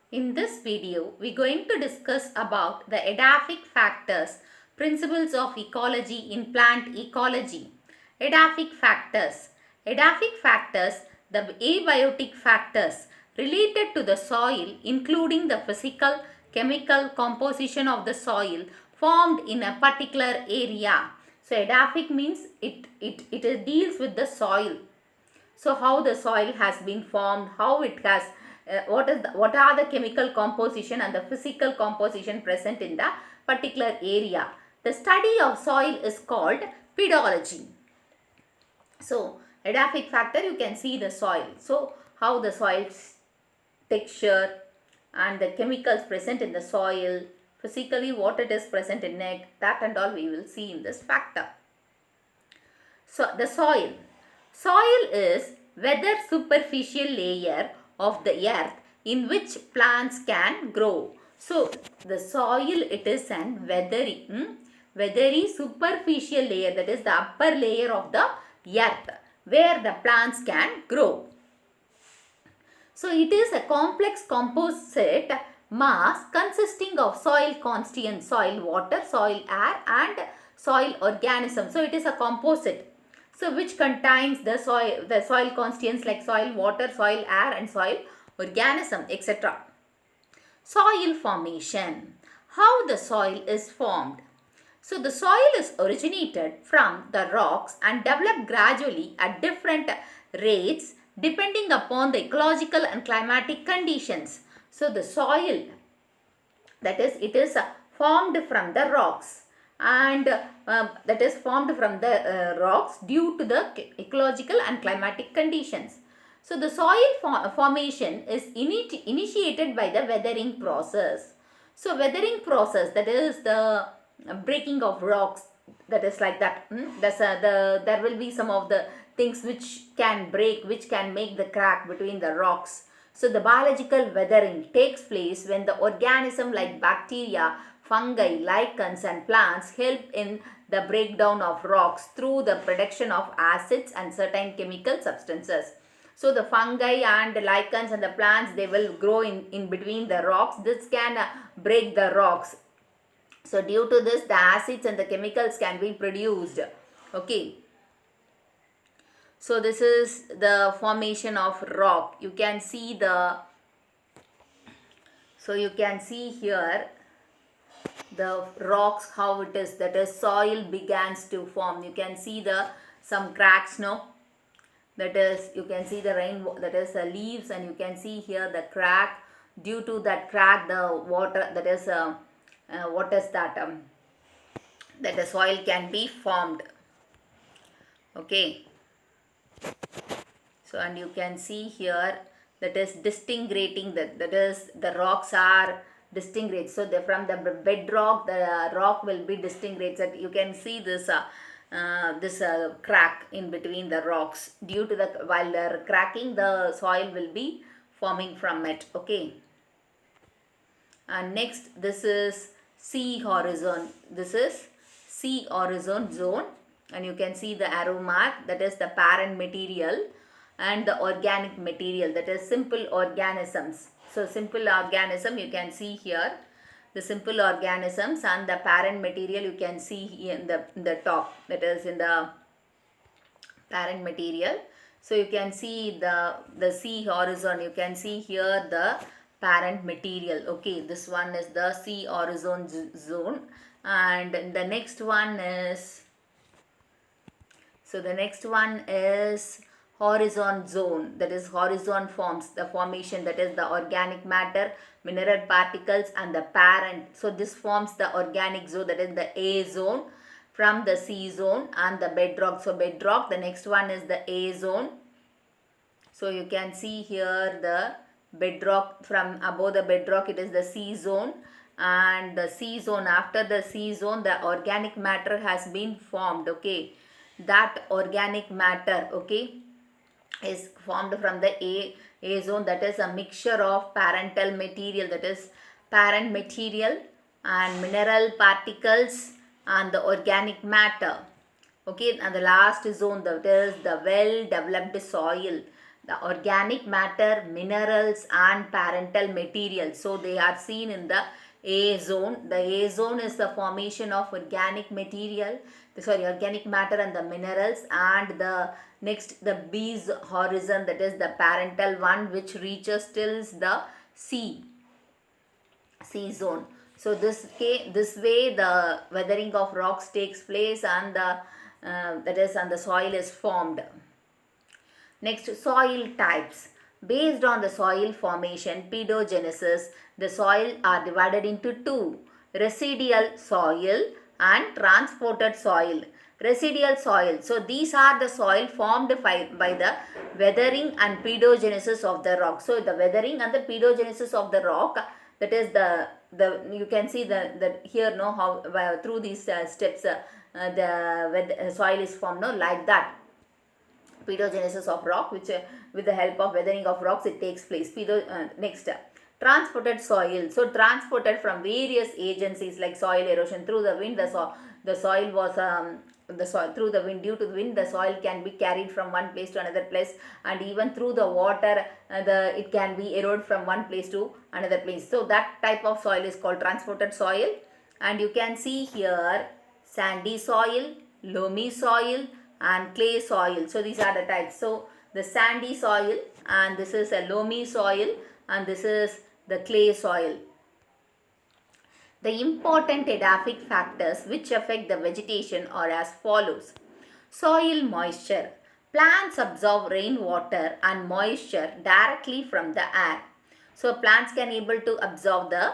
In this video, we're going to discuss about the edaphic factors, principles of ecology in plant ecology. Edaphic factors. Edaphic factors, the abiotic factors related to the soil, including the physical, chemical composition of the soil formed in a particular area. So, edaphic means it deals with the soil. So how the soil has been formed, how it has, what are the chemical composition and the physical composition present in the particular area. The study of soil is called pedology. So edaphic factor, you can see the soil. So how the soil's texture and the chemicals present in the soil, physically what it is present in it, that and all we will see in this factor. So the soil. Soil is weather superficial layer of the earth in which plants can grow. So the soil, it is an weathery superficial layer, that is the upper layer of the earth where the plants can grow. So it is a complex composite mass consisting of soil constituents, soil water, soil air and soil organism. So it is a composite. So which contains the soil constituents like soil water, soil air and soil organism, etc. Soil formation. How the soil is formed. So the soil is originated from the rocks and developed gradually at different rates depending upon the ecological and climatic conditions. So the soil, that is, it is formed from the rocks, and that is formed from the rocks due to the ecological and climatic conditions. So the soil formation is initiated by the weathering process. So weathering process, that is the breaking of rocks, that is like that. There will be some of the things which can break, which can make the crack between the rocks. So the biological weathering takes place when the organism like bacteria, fungi, lichens and plants help in the breakdown of rocks through the production of acids and certain chemical substances. So the fungi and the lichens and the plants, they will grow in between the rocks. This can break the rocks. So due to this, the acids and the chemicals can be produced. Okay. So this is the formation of rock. You can see you can see here the rocks, how it is, that is soil begins to form. You can see some cracks, no? That is, you can see the rain, that is the leaves, and you can see here the crack. Due to that crack, the water, that is what is that that the soil can be formed. Okay. So and you can see here, that is disintegrating, that is the rocks are disintegrate. So from the bedrock, the rock will be disintegrated. You can see this crack in between the rocks. Due to the, while they're cracking, the soil will be forming from it. Okay. And next, this is sea horizon. This is sea horizon zone, and you can see the arrow mark, that is the parent material, and the organic material, that is simple organisms. So simple organism, you can see here the simple organisms, and the parent material you can see here in the top, that is in the parent material. So you can see the sea horizon, you can see here the parent material. Okay, this one is the sea horizon zone, and the next one is, so the next one is horizon zone, that is horizon forms, the formation, that is the organic matter, mineral particles and the parent. So this forms the organic zone, that is the A zone, from the C zone and the bedrock. So bedrock, the next one is the A zone. So you can see here the bedrock, from above the bedrock it is the C zone, and the C zone, after the C zone the organic matter has been formed. Okay, that organic matter, okay, is formed from the A zone, that is a mixture of parental material, that is parent material and mineral particles and the organic matter. Okay, and the last zone, that is the well developed soil. the organic matter, minerals and parental material. So they are seen in the A zone. The A zone is the formation of organic material, organic matter and the minerals, and the next the B horizon, that is the parental one, which reaches till the C zone. So this way the weathering of rocks takes place, and the soil is formed. Next, soil types. Based on the soil formation, pedogenesis, the soil are divided into two: residual soil and transported soil. Residual soil. So these are the soil formed by the weathering and pedogenesis of the rock. So the weathering and the pedogenesis of the rock, that is the you can see the here no how through these steps the soil is formed, no, like that. Pedogenesis of rock, which with the help of weathering of rocks it takes place. Next, transported soil. So transported from various agencies like soil erosion through the wind. The soil was through the wind, due to the wind the soil can be carried from one place to another place, and even through the water it can be eroded from one place to another place. So that type of soil is called transported soil. And you can see here sandy soil, loamy soil and clay soil. So these are the types. So the sandy soil, and this is a loamy soil, and this is the clay soil. The important edaphic factors which affect the vegetation are as follows. Soil moisture. Plants absorb rainwater and moisture directly from the air. So plants can able to absorb the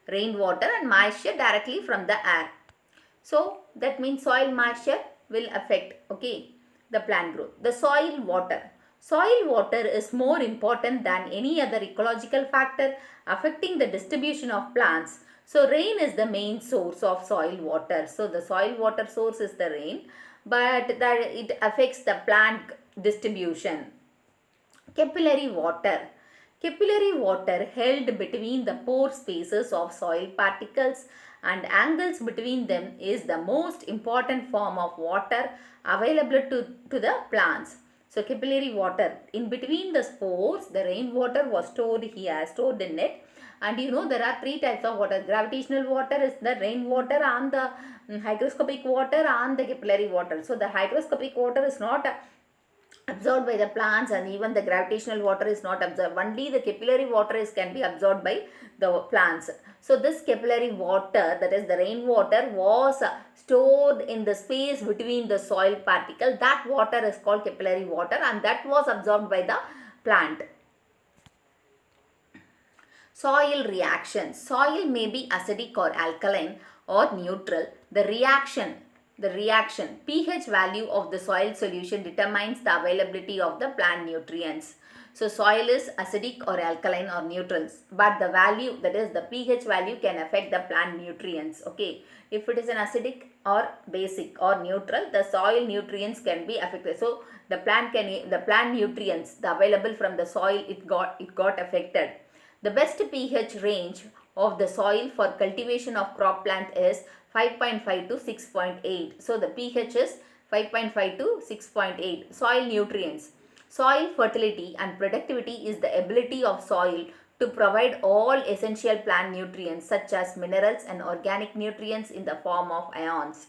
rainwater and moisture directly from the air. So that means soil moisture will affect, okay, the plant growth. The soil water. Soil water is more important than any other ecological factor affecting the distribution of plants. So rain is the main source of soil water. So the soil water source is the rain, but that it affects the plant distribution. Capillary water. Capillary water held between the pore spaces of soil particles and angles between them is the most important form of water available to the plants. So capillary water, in between the pores, the rainwater was stored here, stored in it. And you know there are three types of water. Gravitational water is the rainwater, and the hygroscopic water and the capillary water. So the hygroscopic water is not absorbed by the plants, and even the gravitational water is not absorbed. Only the capillary water can be absorbed by the plants. So this capillary water, that is the rainwater, was stored in the space between the soil particle. That water is called capillary water, and that was absorbed by the plant. Soil reaction. Soil may be acidic or alkaline or neutral. The reaction pH value of the soil solution determines the availability of the plant nutrients. So soil is acidic or alkaline or neutral, but the value, that is the pH value, can affect the plant nutrients. Okay, if it is an acidic or basic or neutral, the soil nutrients can be affected. So the plant nutrients available from the soil, it got affected. The best pH range of the soil for cultivation of crop plant is 5.5 to 6.8. So the pH is 5.5 to 6.8. Soil nutrients. Soil fertility and productivity is the ability of soil to provide all essential plant nutrients such as minerals and organic nutrients in the form of ions.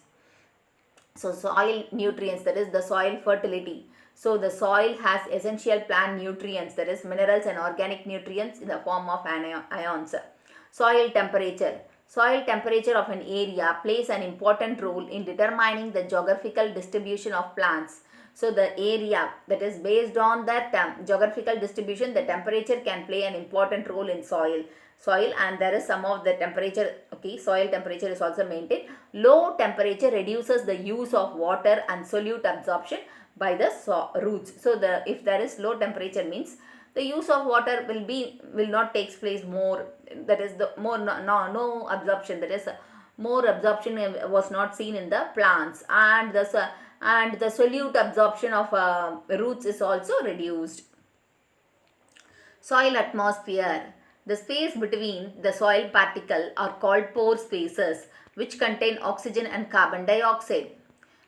So soil nutrients, that is the soil fertility. So the soil has essential plant nutrients, that is minerals and organic nutrients in the form of ions. Soil temperature. Soil temperature of an area plays an important role in determining the geographical distribution of plants. So the area, that is based on that geographical distribution, the temperature can play an important role in soil. And there is some of the temperature, okay, soil temperature is also maintained. Low temperature reduces the use of water and solute absorption by the roots. So if there is low temperature, means the use of water will not take place more, that is the more no absorption, that is more absorption was not seen in the plants, and the solute absorption of roots is also reduced. Soil atmosphere. The space between the soil particle are called pore spaces, which contain oxygen and carbon dioxide.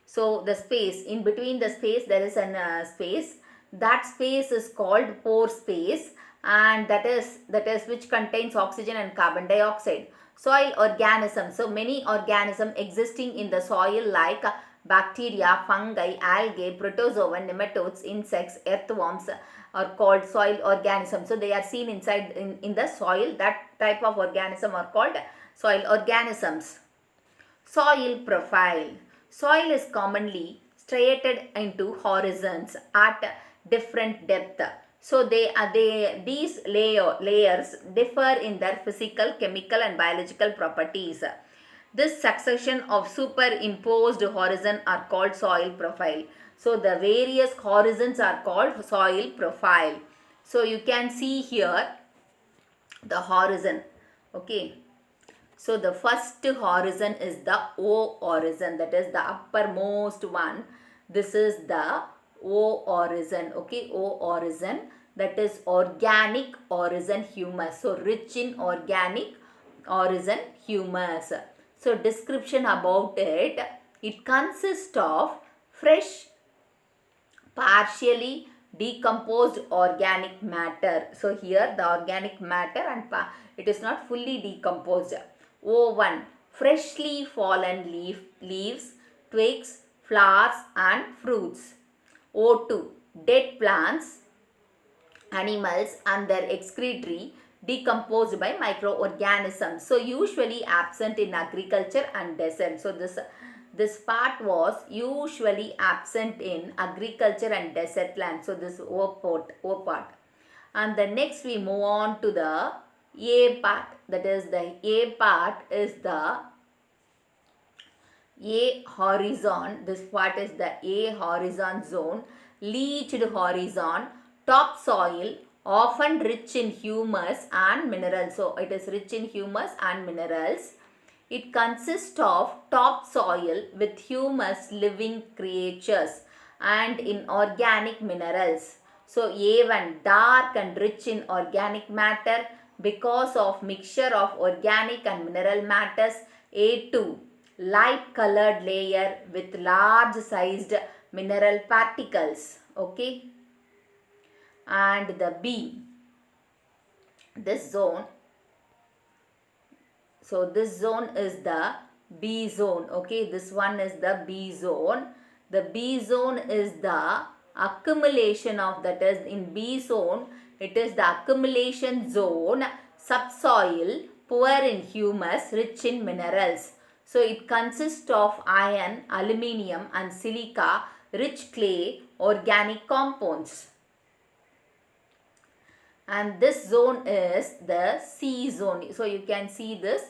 So the space, in between the space there is an space. That space is called pore space, and that is which contains oxygen and carbon dioxide. Soil organisms. So many organisms existing in the soil like bacteria, fungi, algae, protozoan, nematodes, insects, earthworms are called soil organisms. So they are seen inside in the soil. That type of organism are called soil organisms. Soil profile. Soil is commonly striated into horizons at different depth. So these layers differ in their physical, chemical and biological properties. This succession of superimposed horizon are called soil profile. So the various horizons are called soil profile. So you can see here the horizon. Okay. So the first horizon is the O horizon, that is the uppermost one. This is the O horizon. Okay, O horizon, that is organic horizon humus. So rich in organic horizon humus. So description about it. It consists of fresh, partially decomposed organic matter. So here the organic matter and it is not fully decomposed. O1, freshly fallen leaves, twigs, flowers and fruits. O2, dead plants, animals and their excretory decomposed by microorganisms. So usually absent in agriculture and desert. So this part was usually absent in agriculture and desert land. So this O part. And the next we move on to the A part. That is the A part is the A horizon. This part is the A horizon zone. Leached horizon, topsoil, often rich in humus and minerals. So it is rich in humus and minerals. It consists of topsoil with humus, living creatures and inorganic minerals. So A1, dark and rich in organic matter because of mixture of organic and mineral matters. A2, light colored layer with large sized mineral particles. Okay. And the B, this zone. So this zone is the B zone. Okay, this one is the B zone. The B zone is the accumulation of, that is in B zone, it is the accumulation zone, subsoil, poor in humus, rich in minerals. So it consists of iron, aluminium and silica, rich clay, organic compounds. And this zone is the C zone. So you can see this,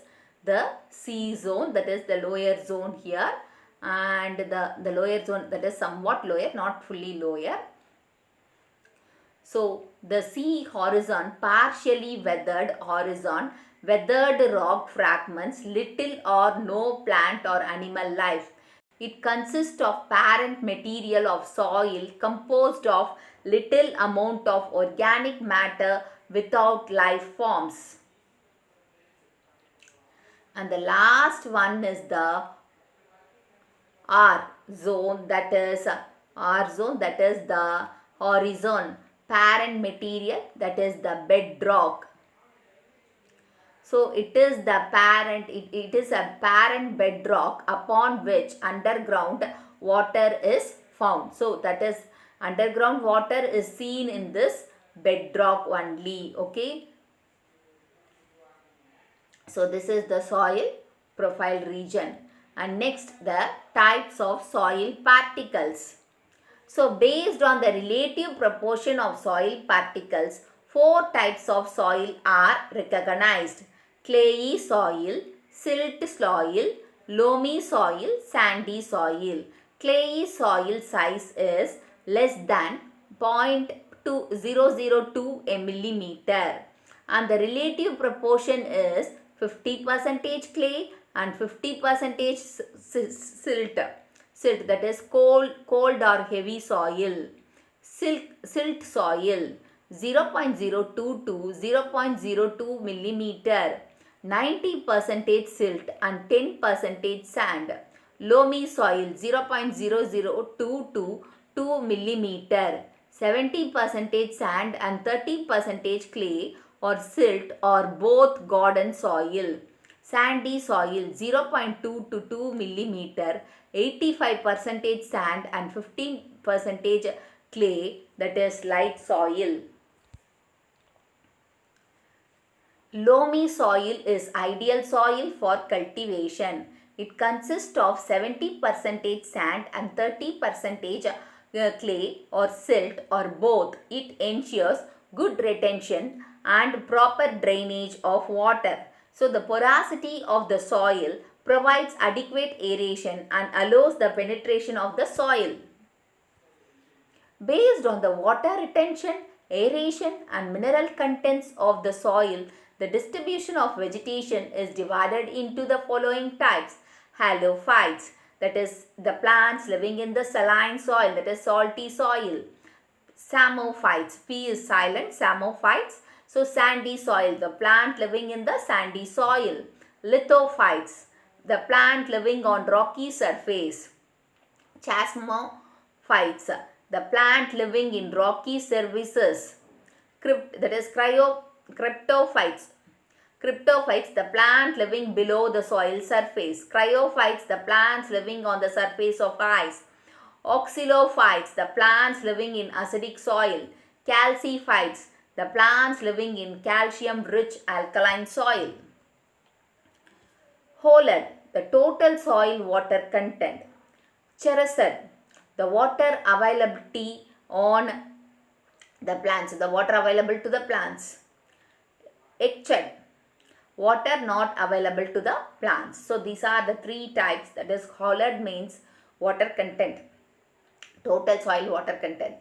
the C zone, that is the lower zone here, and the lower zone, that is somewhat lower, not fully lower. So the C horizon, partially weathered horizon, weathered rock fragments, little or no plant or animal life. It consists of parent material of soil composed of little amount of organic matter without life forms. And the last one is the R zone, that is the horizon, parent material, that is the bedrock. So it is the parent, it is a parent bedrock upon which underground water is found. So that is, underground water is seen in this bedrock only. Okay. So this is the soil profile region. And next, the types of soil particles. So based on the relative proportion of soil particles, 4 types of soil are recognized: clayey soil, silt soil, loamy soil, sandy soil. Clayey soil size is less than 0.002 millimeter, and the relative proportion is 50% clay and 50% silt. Silt, that is cold or heavy soil. Silt soil 0.02 to 0.02 millimeter, 90% silt and 10% sand. Loamy soil 0.002 to 2 millimeter, 70% sand and 30% clay or silt or both garden soil. Sandy soil 0.2 to 2 millimeter, 85% sand and 15% clay, that is light soil. Loamy soil is ideal soil for cultivation. It consists of 70% sand and 30% clay or silt or both. It ensures good retention and proper drainage of water. So the porosity of the soil provides adequate aeration and allows the penetration of the soil. Based on the water retention, aeration and mineral contents of the soil, the distribution of vegetation is divided into the following types. Halophytes, that is the plants living in the saline soil, that is salty soil. Psammophytes, P is silent, psammophytes. So sandy soil, the plant living in the sandy soil. Lithophytes, the plant living on rocky surface. Chasmophytes, the plant living in rocky surfaces. Cryptophytes. Cryptophytes, the plant living below the soil surface. Cryophytes, the plants living on the surface of ice. Oxalophytes, the plants living in acidic soil. Calciphytes, the plants living in calcium-rich alkaline soil. Holad, the total soil water content. Cheresed, the water availability on the plants, the water available to the plants. Echad, water not available to the plants. So these are the three types, that is Holad means water content, total soil water content.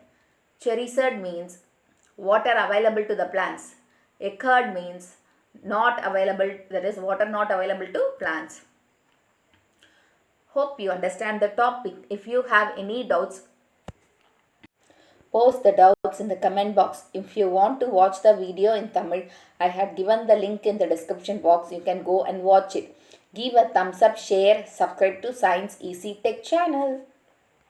Cheresed means water available to the plants. Echad means not available, that is water not available to plants. Hope you understand the topic. If you have any doubts, post the doubts in the comment box. If you want to watch the video in Tamil, I have given the link in the description box. You can go and watch it. Give a thumbs up, share, subscribe to Science Easy Tech channel.